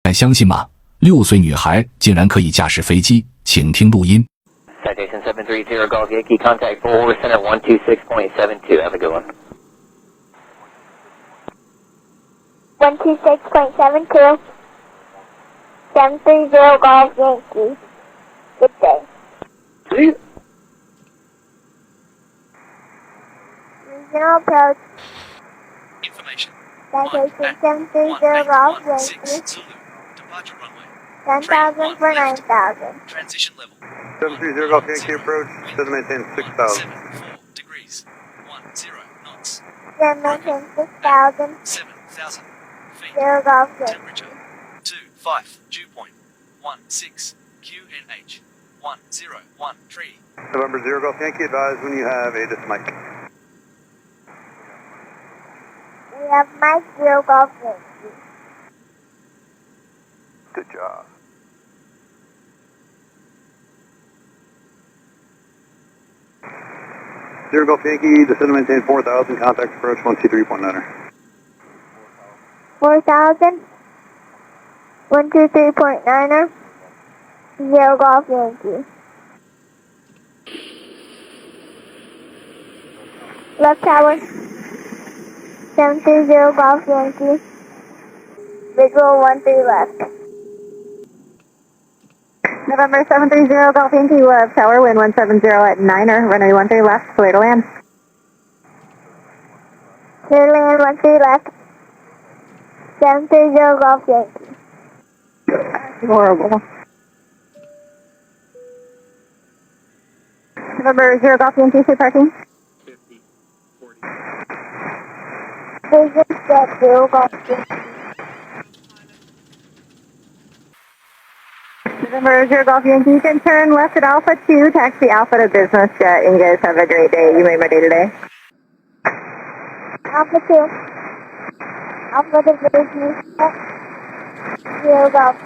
敢相信吗？6岁女孩竟然可以驾驶飞机，请听录音。Citation 730 Golf Yankee, contact forward center 126.72. Have a good one. 126.72. 730 Golf Yankee. Good day. See? Regional approach. Information. Citation 730 Golf Yankee. Departure runway. 10,000 for 9,000. Transition level. 730 Golf Yankee approach, set to maintain 6,000. 4 degrees. 10 knots. Then maintain 6,000. 7,000 feet. 0 Golf Yankee. Temperature 25. Dew point 16. QNH 1013. November 0 Golf Yankee, advise when you have ATIS mic. We have Mike 0 Golf Yankee. Good job. Zero Golf Yankee, descend to maintain 4,000, contact approach 123.9er. 4,000. 123.9er. 0 Golf Yankee. Left tower. 730 Golf Yankee. Visual 13 left. November 730 Golf Yankee, left tower, wind 170 at 9er, runway 13 left, clear to land. Clear to land 13 left. 730 Golf Yankee. Horrible. November 0 Golf Yankee, free parking. Vision set 0 Golf Yankee. November 0 Golf Yankee, you can turn left at Alpha 2, taxi Alpha to business jet, and you guys have a great day. You made my day today. Alpha 2. Alpha to business set 0 Golf.